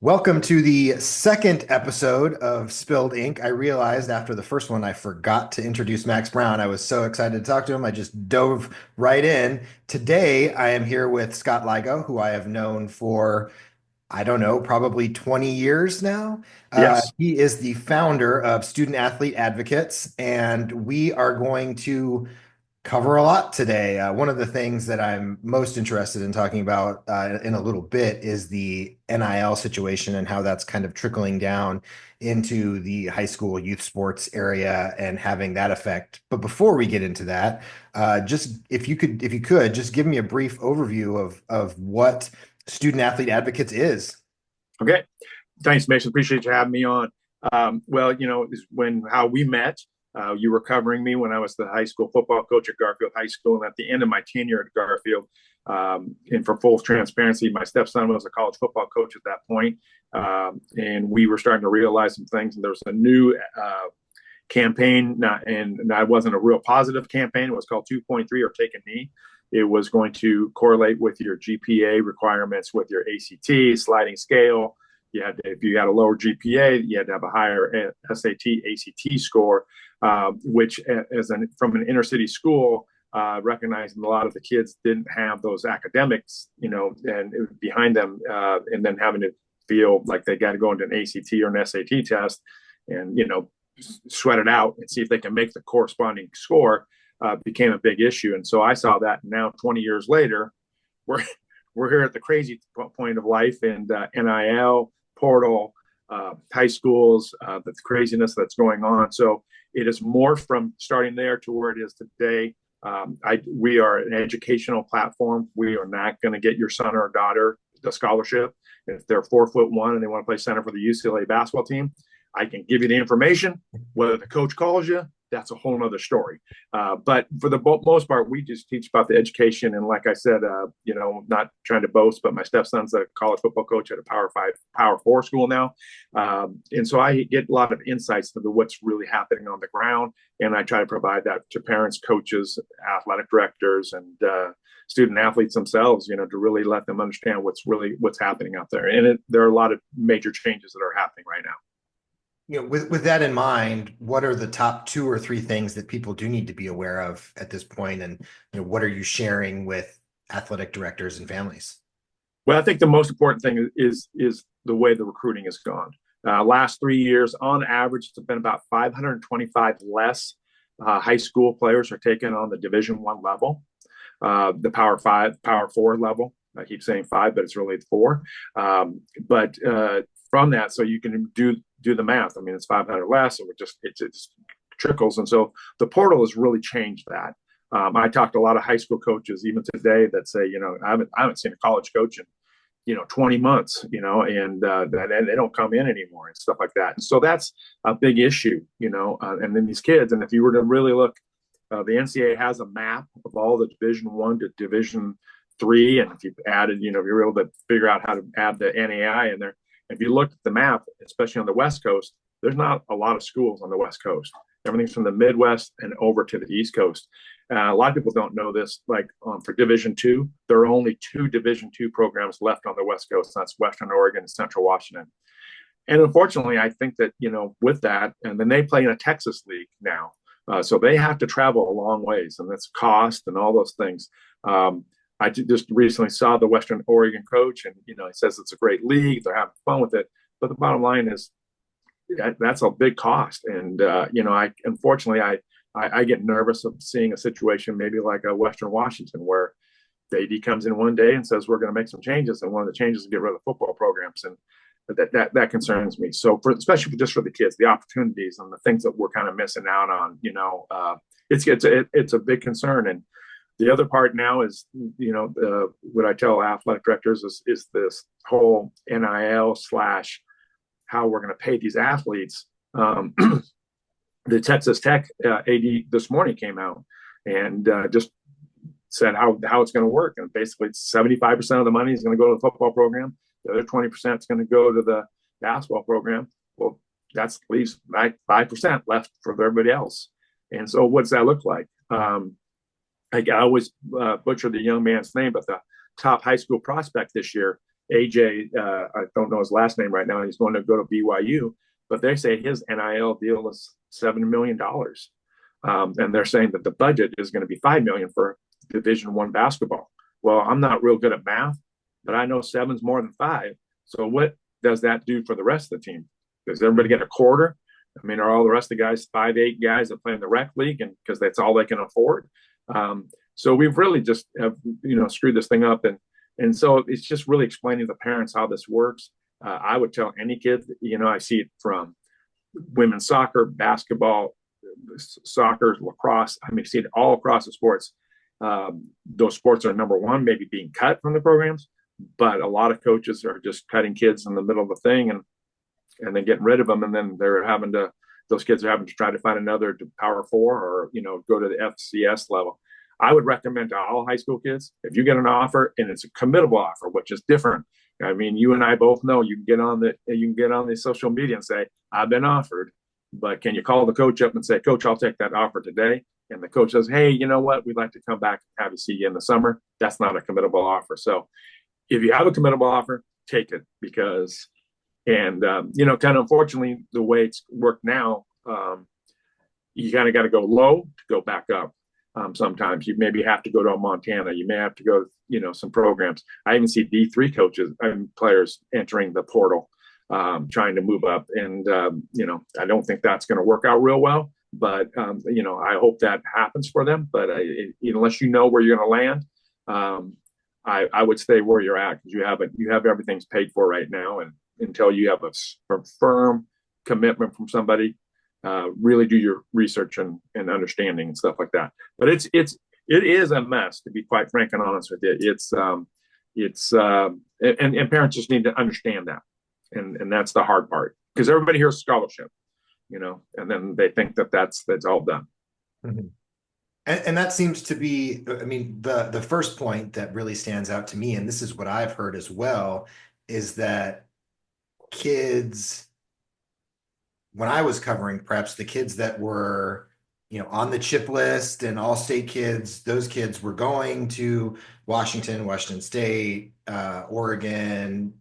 Welcome to the second episode of Spilled Ink. I realized after the first one I forgot to introduce Max Brown. I was so excited to talk to him. I just dove right in. Today I am here with Scott Laigo, who I have known for, I don't know, probably 20 years now. Yes. He is the founder of Student Athlete Advocates, and we are going to cover a lot today. One of the things that I'm most interested in talking about in a little bit is the NIL situation and how that's kind of trickling down into the high school youth sports area and having that effect. But before we get into that, just if you could, just give me a brief overview of what Student Athlete Advocates is. Okay. Thanks, Mason. Appreciate you having me on. Well, is when how we met. You were covering me when I was the high school football coach at Garfield High School, and at the end of my tenure at Garfield, and for full transparency, my stepson was a college football coach at that point, and we were starting to realize some things. And there was a new campaign, and that wasn't a real positive campaign. It was called 2.3 or Take a Knee. It was going to correlate with your GPA requirements, with your ACT sliding scale. If you had a lower GPA, you had to have a higher SAT, ACT score, which, from an inner city school, recognizing a lot of the kids didn't have those academics, and behind them, and then having to feel like they got to go into an ACT or an SAT test, and sweat it out and see if they can make the corresponding score, became a big issue. And so I saw that now 20 years later, we're we're here at the crazy point of life, and NIL portal, high schools, the craziness that's going on. So it is morphed from starting there to where it is today. We are an educational platform. We are not going to get your son or daughter a scholarship if they're 4'1" and they want to play center for the UCLA basketball team. I can give you the information. Whether the coach calls you, that's a whole nother story. But for the most part, we just teach about the education. And like I said, not trying to boast, but my stepson's a college football coach at a Power Four school now. And so I get a lot of insights into what's really happening on the ground. And I try to provide that to parents, coaches, athletic directors, and student athletes themselves, to really let them understand what's happening out there. And there are a lot of major changes that are happening right now. With that in mind, what are the top two or three things that people do need to be aware of at this point? And what are you sharing with athletic directors and families? Well, I think the most important thing is the way the recruiting has gone. Last 3 years, on average, it's been about 525 less high school players are taken on the Division I level, the Power Five, Power Four level. I keep saying five, but it's really four. But from that, so you can do the math. I mean, it's 500 less, and it just trickles. And so the portal has really changed that. I talked to a lot of high school coaches even today that say, I haven't seen a college coach in 20 months, and they don't come in anymore and stuff like that. And so that's a big issue, and then these kids. And if you were to really look, the NCAA has a map of all the Division I to Division III, and if you added, if you're able to figure out how to add the NAI in there, if you look at the map, especially on the West Coast, there's not a lot of schools on the West Coast. Everything's from the Midwest and over to the East Coast. A lot of people don't know this. Like for Division II, there are only two Division II programs left on the West Coast. That's Western Oregon and Central Washington. And unfortunately, I think that, with that, and then they play in a Texas league now. So they have to travel a long ways, and that's cost and all those things. I just recently saw the Western Oregon coach, and he says it's a great league. They're having fun with it, but the bottom line is that's a big cost. And I unfortunately I get nervous of seeing a situation maybe like a Western Washington where the AD comes in one day and says we're going to make some changes, and one of the changes is get rid of football programs, and that concerns me. So especially just for the kids, the opportunities and the things that we're kind of missing out on, it's a big concern. And the other part now is, what I tell athletic directors is this whole NIL / how we're going to pay these athletes. The Texas Tech AD this morning came out and just said how it's going to work. And basically, 75% of the money is going to go to the football program. The other 20% is going to go to the basketball program. Well, that leaves 5% left for everybody else. And so what does that look like? I always butcher the young man's name, but the top high school prospect this year AJ, I don't know his last name right now. He's going to go to BYU, but they say his NIL deal is $7 million, and they're saying that the budget is going to be $5 million for Division I basketball. Well, I'm not real good at math, but I know seven's more than five. So what does that do for the rest of the team? Does everybody get a quarter? I mean, are all the rest of the guys 5'8" guys that play in the rec league, and because that's all they can afford? So we've really just have, screwed this thing up, and so it's just really explaining to the parents how this works. I would tell any kid, I see it from women's soccer, basketball, soccer, lacrosse. I mean, I see it all across the sports. Those sports are number one, maybe being cut from the programs, but a lot of coaches are just cutting kids in the middle of the thing and then getting rid of them, and then those kids are having to try to find another to Power Four or go to the FCS level. I would recommend to all high school kids, if you get an offer and it's a committable offer, which is different. I mean, you and I both know you can get on the social media and say, I've been offered, but can you call the coach up and say, Coach, I'll take that offer today? And the coach says, hey, you know what? We'd like to come back and have you see you in the summer. That's not a committable offer. So if you have a committable offer, take it, because, and, kind of unfortunately, the way it's worked now, you kind of got to go low to go back up. Sometimes you maybe have to go to a Montana. You may have to go, some programs. I even see D3 coaches and players entering the portal, trying to move up. And, I don't think that's going to work out real well. But, I hope that happens for them. But unless you know where you're going to land, I would stay where you're at, because you have everything's paid for right now. And until you have a firm commitment from somebody, really do your research and understanding and stuff like that. But it is a mess, to be quite frank and honest with you. And parents just need to understand that, and that's the hard part, because everybody hears scholarship, and then they think that's all done. Mm-hmm. And that seems to be, I mean, the first point that really stands out to me, and this is what I've heard as well, is that kids, when I was covering preps, the kids that were, on the chip list and all state kids, those kids were going to Washington State, Oregon,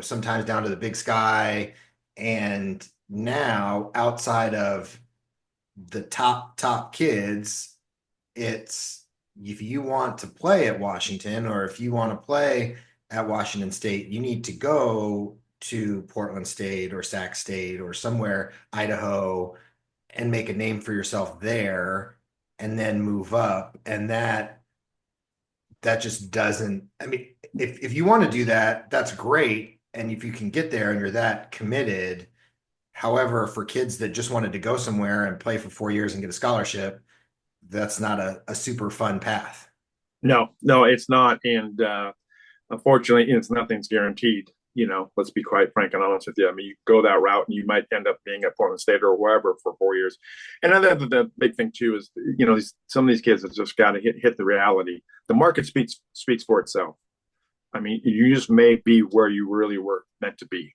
sometimes down to the Big Sky. And now, outside of the top kids, it's, if you want to play at Washington, or if you want to play at Washington State, you need to go to Portland State or Sac State or somewhere, Idaho, and make a name for yourself there, and then move up. And that just doesn't, I mean, if you want to do that, that's great. And if you can get there and you're that committed. However, for kids that just wanted to go somewhere and play for 4 years and get a scholarship, that's not a super fun path. No, it's not. And unfortunately, nothing's guaranteed. Let's be quite frank and honest with you. I mean, you go that route and you might end up being at Portland State or wherever for 4 years. And then the big thing too is, some of these kids have just got to hit the reality. The market speaks for itself. I mean, you just may be where you really were meant to be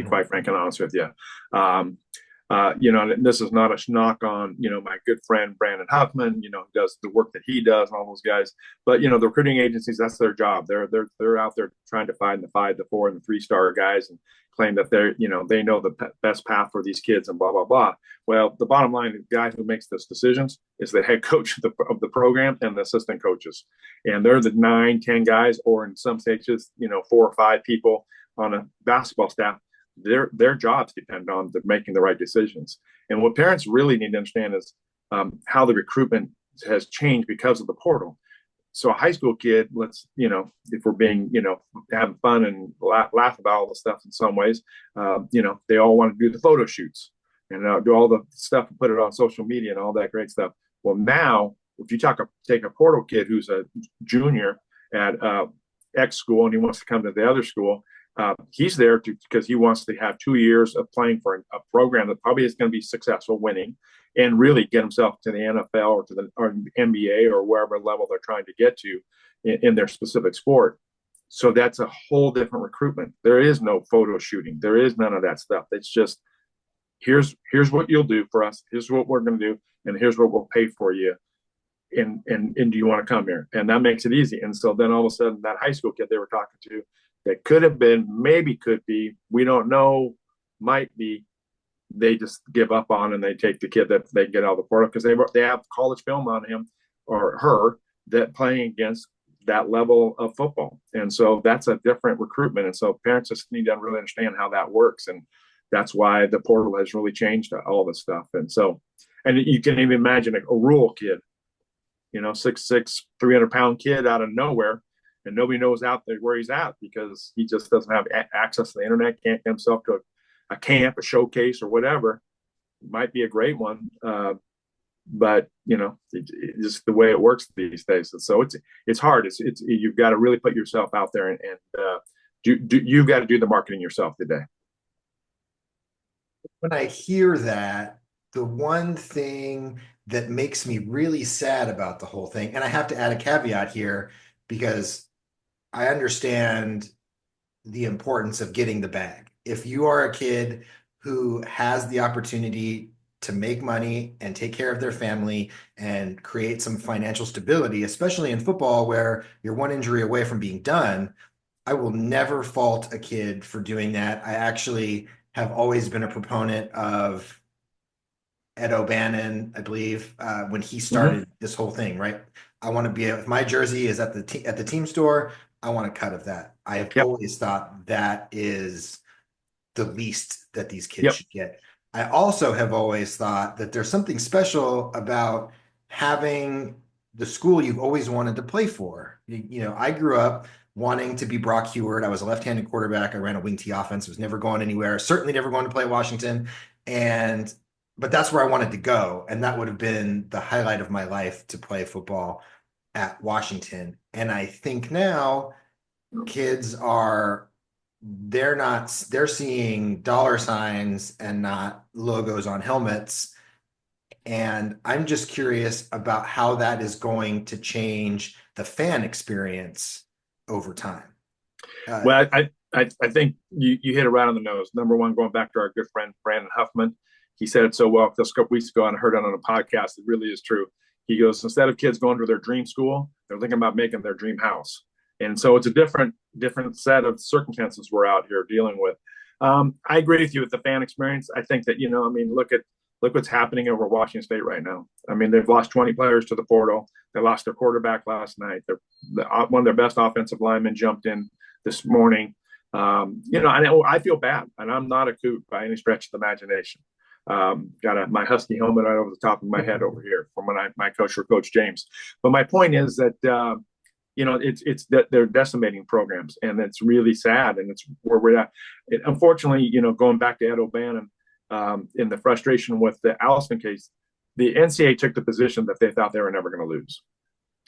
quite frank and honest with you. And this is not a knock on, my good friend, Brandon Huffman, does the work that he does and all those guys. But, the recruiting agencies, that's their job. They're out there trying to find the 5, the 4, and the 3-star guys and claim that they know the best path for these kids and blah, blah, blah. Well, the bottom line, the guy who makes those decisions is the head coach of the program and the assistant coaches. And they're the 9, 10 guys, or in some stages, 4 or 5 people on a basketball staff. Their jobs depend on making the right decisions. And what parents really need to understand is how the recruitment has changed because of the portal. So a high school kid, let's, if we're being, having fun and laugh about all the stuff in some ways, they all want to do the photo shoots and do all the stuff and put it on social media and all that great stuff. Well, now, if you take a portal kid who's a junior at X school and he wants to come to the other school, he's there because he wants to have 2 years of playing for a program that probably is going to be successful, winning, and really get himself to the NFL or NBA or wherever level they're trying to get to in their specific sport. So that's a whole different recruitment. There is no photo shooting. There is none of that stuff. It's just, here's what you'll do for us. Here's what we're going to do. And here's what we'll pay for you. And do you want to come here? And that makes it easy. And so then all of a sudden, that high school kid they were talking to, that could have been, maybe could be, we don't know, might be, they just give up on and they take the kid that they get out of the portal because they have college film on him or her that playing against that level of football. And so that's a different recruitment. And so parents just need to really understand how that works. And that's why the portal has really changed all this stuff. And so, and you can even imagine a rural kid, 6'6", 300-pound kid out of nowhere, and nobody knows out there where he's at because he just doesn't have access to the internet, can't get himself to a camp, a showcase, or whatever. It might be a great one, but it's just the way it works these days. And so it's hard. It's you've got to really put yourself out there and you've got to do the marketing yourself today. When I hear that, the one thing that makes me really sad about the whole thing, and I have to add a caveat here because I understand the importance of getting the bag. If you are a kid who has the opportunity to make money and take care of their family and create some financial stability, especially in football where you're one injury away from being done, I will never fault a kid for doing that. I actually have always been a proponent of Ed O'Bannon, I believe, when he started this whole thing, right? I want to be, if my jersey is at the team store, I want a cut of that. I have Yep. always thought that is the least that these kids Yep. should get. I also have always thought that there's something special about having the school you've always wanted to play for. I grew up wanting to be Brock Heward. I was a left-handed quarterback. I ran a wing T offense, was never going anywhere, certainly never going to play at Washington. But that's where I wanted to go. And that would have been the highlight of my life to play football at Washington. And I think now kids they're seeing dollar signs and not logos on helmets. And I'm just curious about how that is going to change the fan experience over time. Well, I think you hit it right on the nose. Number one, going back to our good friend Brandon Huffman, he said it so well just a couple weeks ago, and I heard it on a podcast. It really is true. He goes, instead of kids going to their dream school, they're thinking about making their dream house. And so it's a different set of circumstances we're out here dealing with. I agree with you with the fan experience. I think that look what's happening over Washington State right now. I mean, they've lost 20 players to the portal. They lost their quarterback last night. One of their best offensive linemen jumped in this morning. I feel bad, and I'm not a coot by any stretch of the imagination. Got my Husky helmet right over the top of my head over here from when my coach for Coach James. But my point is that it's that they're decimating programs, and it's really sad, and it's where we're at. Unfortunately, going back to Ed O'Bannon, in the frustration with the Allison case, the NCAA took the position that they thought they were never going to lose,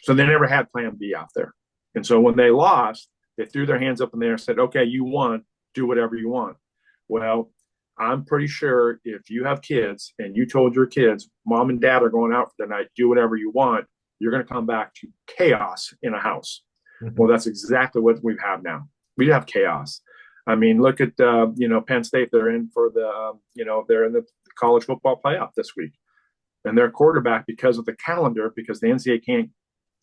so they never had Plan B out there. And so when they lost, they threw their hands up in the air and said, "Okay, you won. Do whatever you want." Well, I'm pretty sure if you have kids and you told your kids, Mom and Dad are going out for the night, do whatever you want, you're going to come back to chaos in a house. Mm-hmm. Well, that's exactly what we have now. We have chaos. I mean, look at Penn State. They're in for they're in the college football playoff this week, and their quarterback, because of the calendar, because the NCAA can't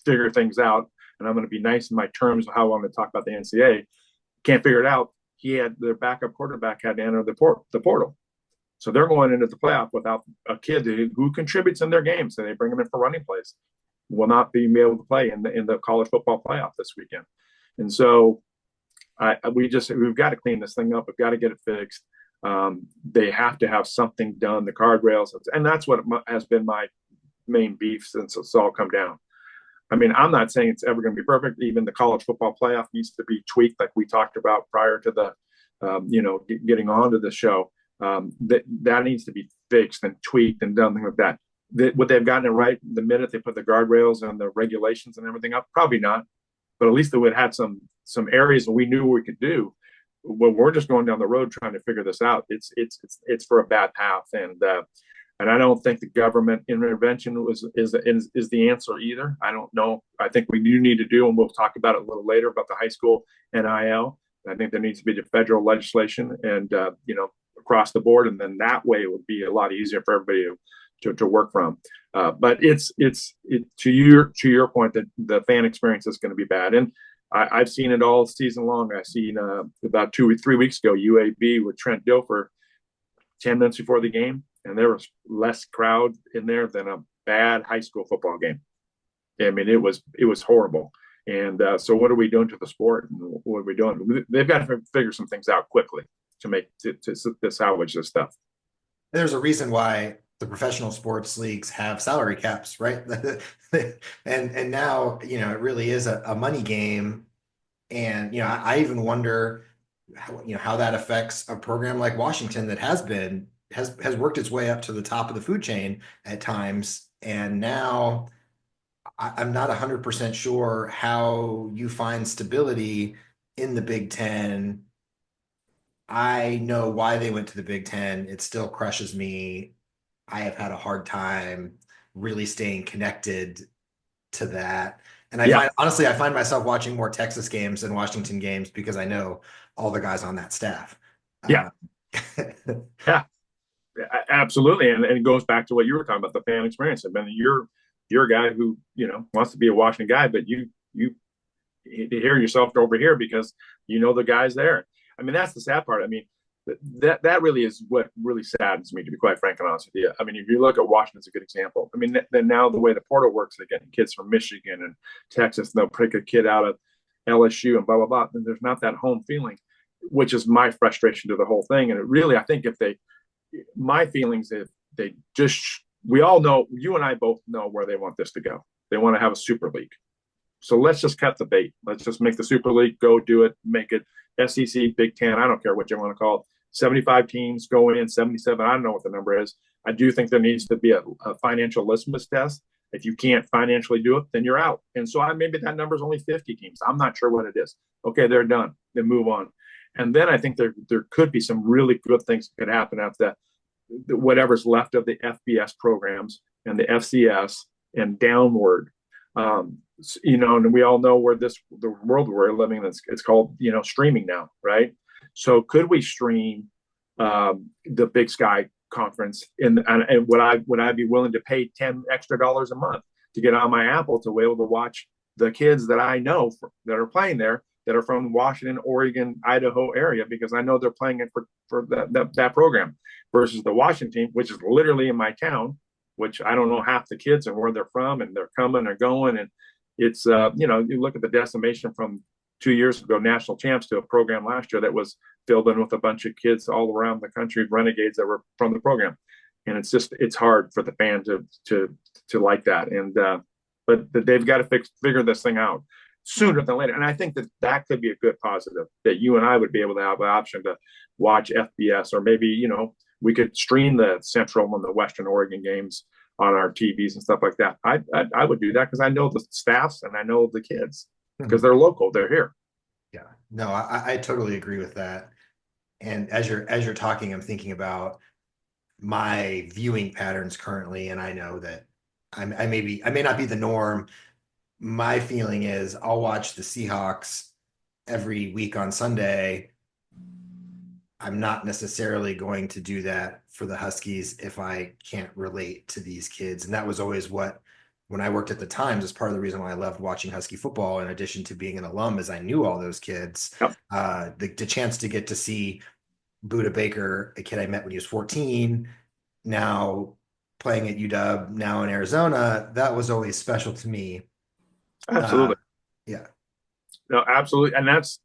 figure things out, and I'm going to be nice in my terms of how I'm going to talk about the NCAA, can't figure it out. Their backup quarterback had to enter the portal, so they're going into the playoff without a kid who contributes in their games, and they bring him in for running plays. Will not be able to play in the college football playoff this weekend, and so. We've got to clean this thing up. We've got to get it fixed. They have to have something done, the guardrails, and that's what has been my main beef since it's all come down. I mean, I'm not saying it's ever going to be perfect. Even the college football playoff needs to be tweaked, like we talked about prior to the, getting onto the show. That needs to be fixed and tweaked and done, things like that. Would they have gotten it right the minute they put the guardrails and the regulations and everything up? Probably not. But at least they would have had some areas that we knew we could do. When we're just going down the road trying to figure this out, it's for a bad path, and I don't think the government intervention is the answer either. I don't know. I think we do need to do, and we'll talk about it a little later about the high school NIL. I think there needs to be the federal legislation and across the board, and then that way it would be a lot easier for everybody to work from. But it's to your point that the fan experience is going to be bad. And I've seen it all season long. I seen about 2 or 3 weeks ago UAB with Trent Dilfer 10 minutes before the game, and there was less crowd in there than a bad high school football game. I mean, it was horrible. And so, what are we doing to the sport? And what are we doing? They've got to figure some things out quickly to make to salvage this stuff. There's a reason why the professional sports leagues have salary caps, right? And now, it really is a money game. And, I even wonder how that affects a program like Washington that has worked its way up to the top of the food chain at times. And now I'm not 100% sure how you find stability in the Big Ten. I know why they went to the Big Ten. It still crushes me. I have had a hard time really staying connected to that. And Yeah, honestly, I find myself watching more Texas games than Washington games because I know all the guys on that staff. yeah, Uh, yeah, absolutely. And it goes back to what you were talking about, the fan experience. I mean, you're a guy who wants to be a Washington guy, but you hear yourself over here because the guys there. I mean, that's the sad part. I mean, that really is what really saddens me, to be quite frank and honest with you. I mean, if you look at Washington, it's a good example. I mean, then now the way the portal works, they're getting kids from Michigan and Texas, and they'll pick a kid out of LSU and blah blah blah. And there's not that home feeling, which is my frustration to the whole thing. And it really, I think, my feelings, if they just, we all know, you and I both know where they want this to go. They want to have a super league. So let's just cut the bait. Let's just make the Super League, go do it, make it SEC, Big Ten. I don't care what you want to call it. 75 teams going in, 77. I don't know what the number is. I do think there needs to be a financial litmus test. If you can't financially do it, then you're out. And so maybe that number is only 50 teams. I'm not sure what it is. Okay, they're done. Then move on. And then I think there could be some really good things that could happen after that. Whatever's left of the FBS programs and the FCS and downward. And we all know where the world we're living in, it's called, streaming now, right? So could we stream the Big Sky conference and would I be willing to pay $10 extra a month to get on my Apple to be able to watch the kids that I know that are playing there that are from Washington, Oregon, Idaho area, because I know they're playing it for that program versus the Washington team, which is literally in my town, which I don't know half the kids and where they're from, and they're coming or going. And it's, you look at the decimation from 2 years ago, national champs, to a program last year that was filled in with a bunch of kids all around the country, renegades that were from the program. And it's hard for the fan to like that. And, but they've got to figure this thing out sooner than later. And I think that could be a good positive, that you and I would be able to have the option to watch FBS, or maybe, we could stream the Central and the Western Oregon games on our TVs and stuff like that. I would do that because I know the staffs and I know the kids because they're local, they're here. Yeah, no, I totally agree with that. And as you're talking, I'm thinking about my viewing patterns currently, and I know that I may not be the norm. My feeling is I'll watch the Seahawks every week on Sunday. I'm not necessarily going to do that for the Huskies if I can't relate to these kids. And that was always when I worked at the Times, is part of the reason why I loved watching Husky football, in addition to being an alum, is I knew all those kids. Yep. The chance to get to see Buda Baker, a kid I met when he was 14, now playing at UW, now in Arizona, that was always special to me. Absolutely. Yeah. No, absolutely. And that's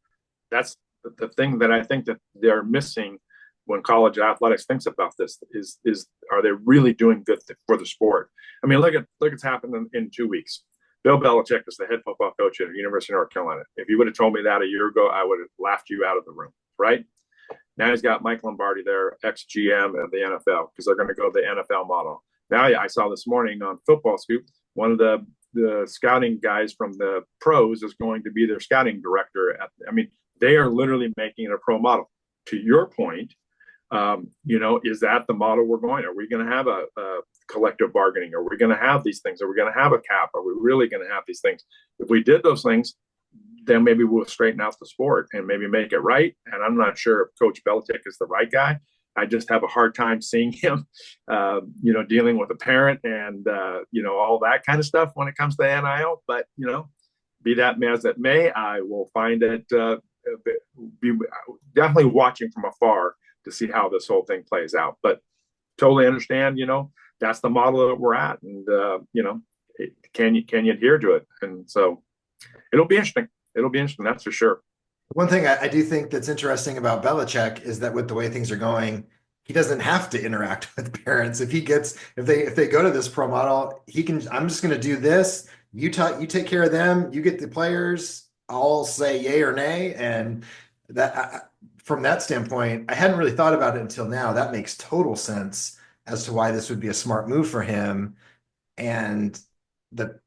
the thing that I think that they're missing when college athletics thinks about this is are they really doing good for the sport? I mean, look at what's happened in 2 weeks. Bill Belichick is the head football coach at the University of North Carolina. If you would have told me that a year ago, I would have laughed you out of the room, right? Now he's got Mike Lombardi there, ex-GM of the NFL, because they're going to go the NFL model. Now I saw this morning on Football Scoop, one of the scouting guys from the pros is going to be their scouting director. I mean, they are literally making it a pro model. To your point, is that the model we're going? Are we going to have a collective bargaining? Are we going to have these things? Are we going to have a cap? Are we really going to have these things? If we did those things, then maybe we'll straighten out the sport and maybe make it right. And I'm not sure if Coach Belichick is the right guy. I just have a hard time seeing him, dealing with a parent and, all that kind of stuff when it comes to NIL. But, be that as it may, I will find it be definitely watching from afar to see how this whole thing plays out. But totally understand, that's the model that we're at, and can you adhere to it? And so it'll be interesting. It'll be interesting, that's for sure. One thing I do think that's interesting about Belichick is that with the way things are going, he doesn't have to interact with parents. If they go to this pro model, he can. I'm just going to do this. You take care of them. You get the players. I'll say yay or nay, and from that standpoint, I hadn't really thought about it until now. That makes total sense as to why this would be a smart move for him. And the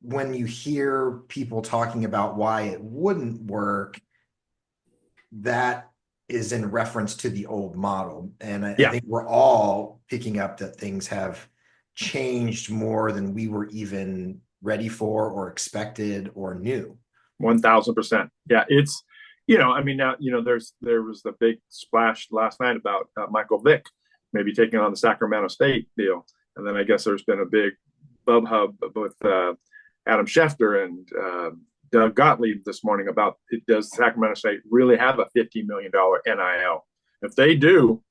when you hear people talking about why it wouldn't work, that is in reference to the old model. And I Yeah, think we're all picking up that things have changed more than we were even ready for or expected or knew. 1,000%. Yeah, it's I mean, now there was the big splash last night about Michael Vick maybe taking on the Sacramento State deal, and then I guess there's been a big bub hub with Adam Schefter and Doug Gottlieb this morning about does Sacramento State really have a $50 million NIL? If they do,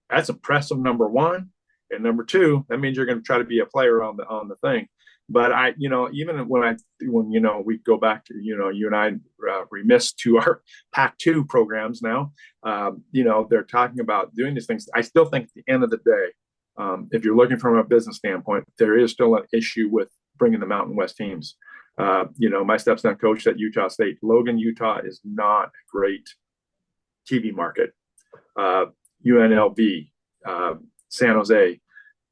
that's impressive. Number one, and number two, that means you're going to try to be a player on the thing. But even when we go back to you and I remiss to our Pac-2 programs now, they're talking about doing these things. I still think at the end of the day, if you're looking from a business standpoint, there is still an issue with bringing the Mountain West teams. My stepson coached at Utah State. Logan, Utah is not a great TV market. UNLV, San Jose.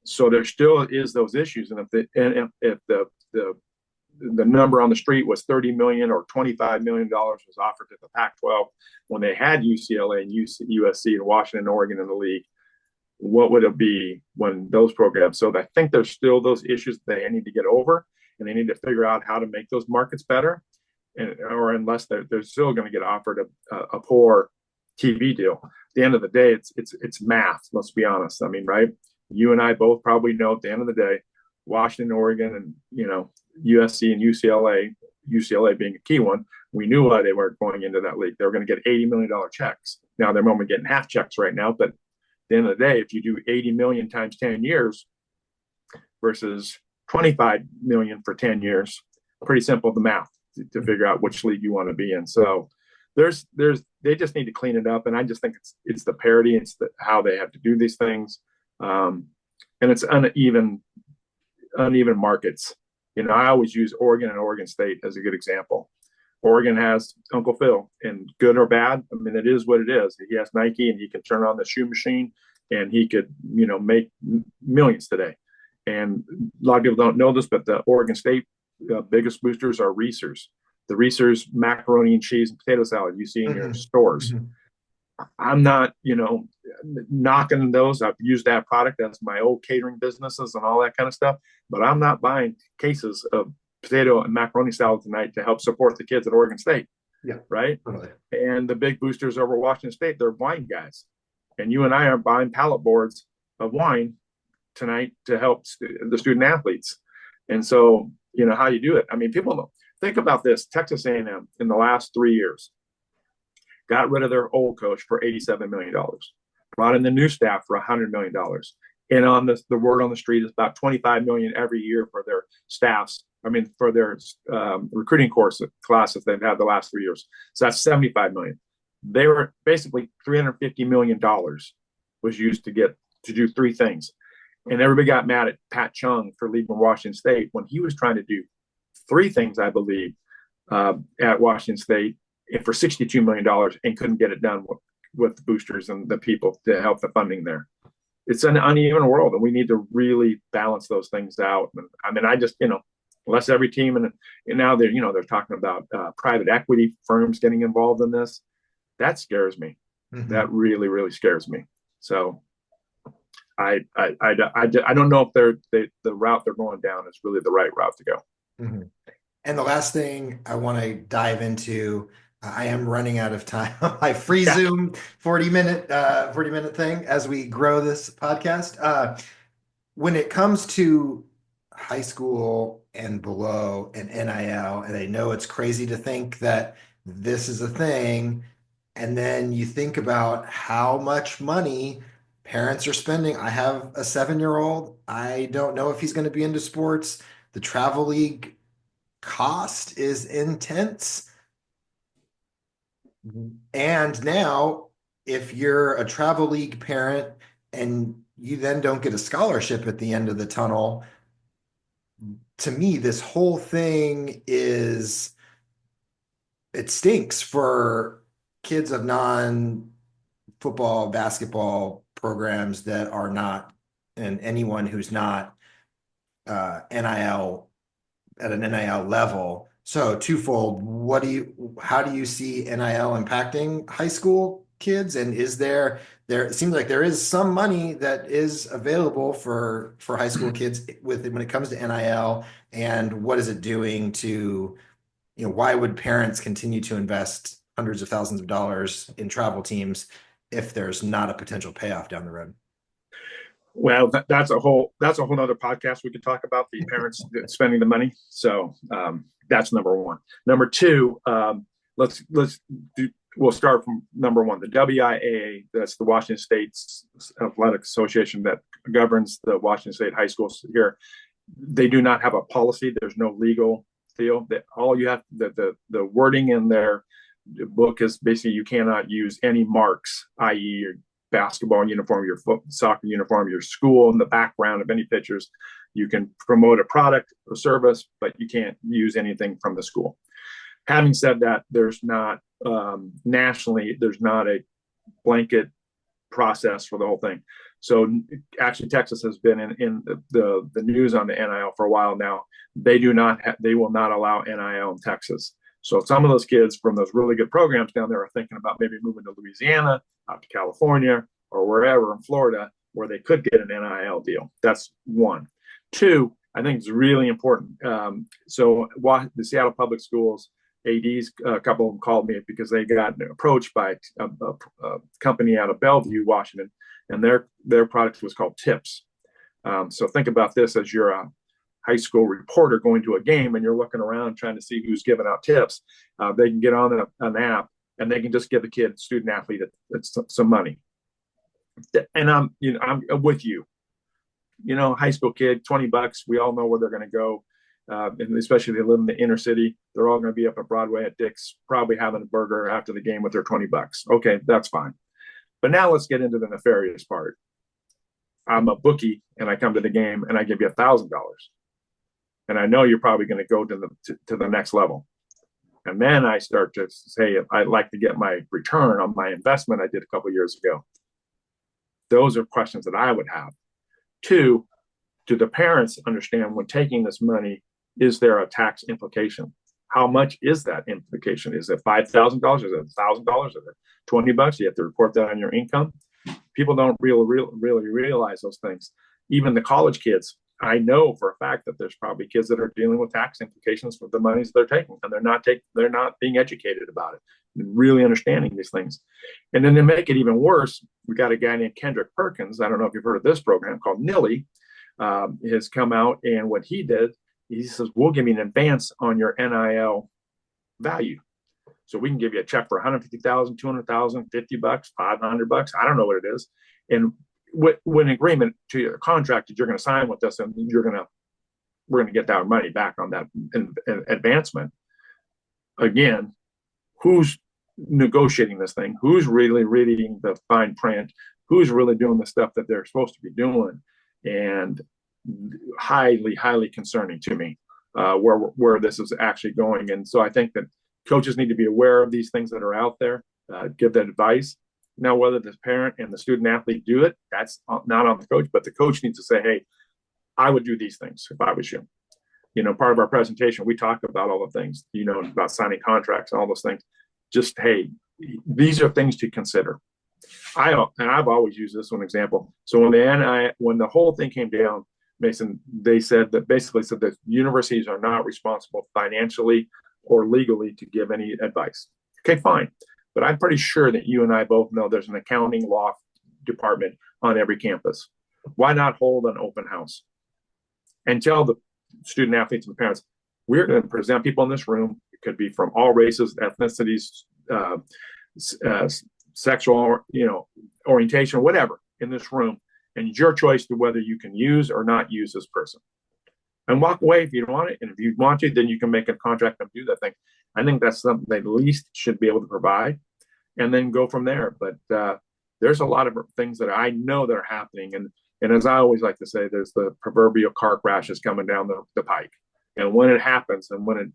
So there still is those issues, and if the number on the street was $30 million or $25 million was offered to the Pac-12 when they had UCLA and USC and Washington, Oregon in the league, what would it be when those programs? So I think there's still those issues they need to get over, and they need to figure out how to make those markets better, or unless they're still going to get offered a poor TV deal. At the end of the day, it's math. Let's be honest. I mean, right? You and I both probably know at the end of the day, Washington, Oregon, and USC and UCLA being a key one, we knew why they weren't going into that league. They were going to get $80 million checks. Now they're only getting half checks right now, but at the end of the day, if you do 80 million times 10 years versus 25 million for 10 years, pretty simple the math to figure out which league you want to be in. So they just need to clean it up, and I just think it's the parity, it's how they have to do these things. And it's uneven markets. I always use Oregon and Oregon State as a good example. Oregon has Uncle Phil, and good or bad, I mean, it is what it is. He has Nike, and he can turn on the shoe machine, and he could, make millions today. And a lot of people don't know this, but the Oregon State biggest boosters are Reese's. The Reese's macaroni and cheese and potato salad you see in your stores. I'm not, knocking those. I've used that product as my old catering businesses and all that kind of stuff, but I'm not buying cases of potato and macaroni salad tonight to help support the kids at Oregon State. Yeah. Right. Totally. And the big boosters over Washington State, they're wine guys. And you and I are buying pallet boards of wine tonight to help the student athletes. And so, how you do it. I mean, people don't think about this. Texas A&M in the last 3 years got rid of their old coach for $87 million, brought in the new staff for $100 million. And on the word on the street is about $25 million every year for their staffs. I mean, for their recruiting classes they've had the last 3 years. So that's $75 million. They were basically $350 million was used to do three things. And everybody got mad at Pat Chung for leaving Washington State when he was trying to do three things, I believe, at Washington State for $62 million and couldn't get it done with the boosters and the people to help the funding there. It's an uneven world, and we need to really balance those things out. And, I mean, I just, unless every team, and now they're talking about private equity firms getting involved in this. That scares me. Mm-hmm. That really, really scares me. So I don't know if the route they're going down is really the right route to go. Mm-hmm. And the last thing I want to dive into, I am running out of time. My free Zoom 40-minute thing as we grow this podcast. When it comes to high school and below and NIL, and I know it's crazy to think that this is a thing. And then you think about how much money parents are spending. I have a 7-year-old. I don't know if he's going to be into sports. The travel league cost is intense. And now, if you're a travel league parent and you then don't get a scholarship at the end of the tunnel, to me, this whole thing is it stinks for kids of non-football, basketball programs that are not, and anyone who's not NIL at an NIL level. So twofold, how do you see NIL impacting high school kids? And is it seems like there is some money that is available for high school kids when it comes to NIL, and what is it doing to, why would parents continue to invest hundreds of thousands of dollars in travel teams if there's not a potential payoff down the road? Well, that's a whole other podcast we could talk about the parents spending the money. So that's number one. Number two, we'll start from number one. The WIAA, that's the Washington State Athletic Association that governs the Washington State high schools here. They do not have a policy. There's no legal deal. That all you have the wording in their book is basically you cannot use any marks, i.e., your basketball uniform, your soccer uniform, your school, in the background of any pictures. You can promote a product or service, but you can't use anything from the school. Having said that, there's not nationally, there's not a blanket process for the whole thing. So actually, Texas has been in the news on the NIL for a while now. They will not allow NIL in Texas. So some of those kids from those really good programs down there are thinking about maybe moving to Louisiana, out to California, or wherever in Florida where they could get an NIL deal. That's one. Two, I think it's really important. So the Seattle Public Schools ADs, a couple of them called me because they got approached by a company out of Bellevue, Washington, and their product was called Tips. So think about this as you're a high school reporter going to a game and you're looking around trying to see who's giving out tips. They can get on an app and they can just give the kid, student athlete, some money. And I'm with you. High school kid, $20. We all know where they're going to go. And especially if they live in the inner city, they're all going to be up at Broadway at Dick's, probably having a burger after the game with their $20. Okay, that's fine. But now let's get into the nefarious part. I'm a bookie and I come to the game and I give you $1,000. And I know you're probably going to go to the next level. And then I start to say, I'd like to get my return on my investment I did a couple of years ago. Those are questions that I would have. Two, do the parents understand when taking this money, is there a tax implication? How much is that implication? Is it $5,000? Is it $1,000? Is it $20? You have to report that on your income. People don't really realize those things. Even the college kids, I know for a fact that there's probably kids that are dealing with tax implications for the monies they're taking, and they're not being educated about it, really understanding these things. And then to make it even worse, we got a guy named Kendrick Perkins. I don't know if you've heard of this program called NIL. Has come out, and what he did, he says, we'll give you an advance on your NIL value. So we can give you a check for $150,000, $200,000, $50, $500. I don't know what it is. And with an agreement to your contract that you're going to sign with us, and we're going to get that money back on that advancement. Again, who's negotiating this thing? Who's really reading the fine print? Who's really doing the stuff that they're supposed to be doing? And highly concerning to me where this is actually going. And so I think that coaches need to be aware of these things that are out there, give that advice. Now, whether the parent and the student athlete do it, that's not on the coach, but the coach needs to say, hey, I would do these things if I was you. Part of our presentation, we talk about all the things, about signing contracts and all those things. Just, hey, these are things to consider. I've always used this one example. So when the whole thing came down, Mason, they said that universities are not responsible financially or legally to give any advice. Okay, fine. But I'm pretty sure that you and I both know there's an accounting law department on every campus. Why not hold an open house and tell student athletes and parents, we're going to present people in this room. It could be from all races, ethnicities, uh, uh, sexual, orientation, whatever, in this room, and it's your choice to whether you can use or not use this person. And walk away if you don't want it, and if you want to, then you can make a contract and do that thing. I think that's something they at least should be able to provide, and then go from there. But there's a lot of things that I know that are happening, and as I always like to say, there's the proverbial car crashes coming down the pike, and when it happens, and when it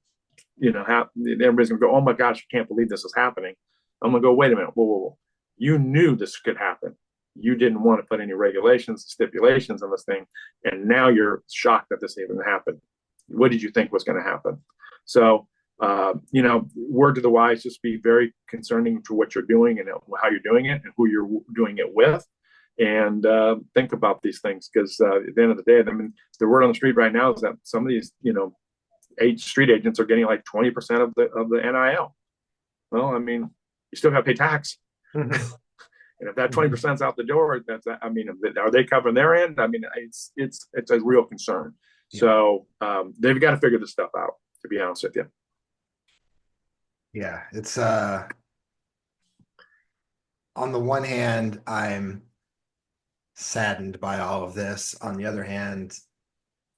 everybody's gonna go, oh my gosh, I can't believe this is happening. I'm gonna go, wait a minute, whoa, whoa, whoa. You knew this could happen. You didn't want to put any regulations, stipulations on this thing, and now you're shocked that this even happened. What did you think was going to happen? So, word to the wise, just be very concerning to what you're doing and how you're doing it and who you're doing it with, and think about these things, because at the end of the day, I mean, the word on the street right now is that some of these, street agents are getting like 20% of the NIL. Well, I mean, you still got to pay tax. And if that 20% is out the door, are they covering their end? I mean, it's a real concern. Yeah. So they've got to figure this stuff out, to be honest with you. Yeah, it's on the one hand, I'm saddened by all of this. On the other hand,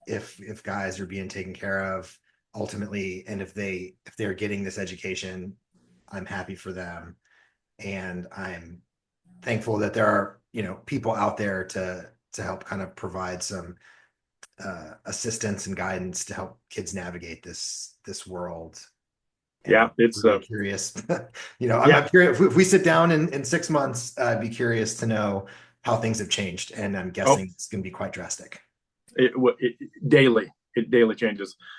if guys are being taken care of ultimately, and if they're getting this education, I'm happy for them, and I'm thankful that there are people out there to help kind of provide some assistance and guidance to help kids navigate this world. And yeah, it's really curious. I'm curious if we sit down in 6 months. I'd be curious to know how things have changed, and I'm guessing it's going to be quite drastic. It daily changes.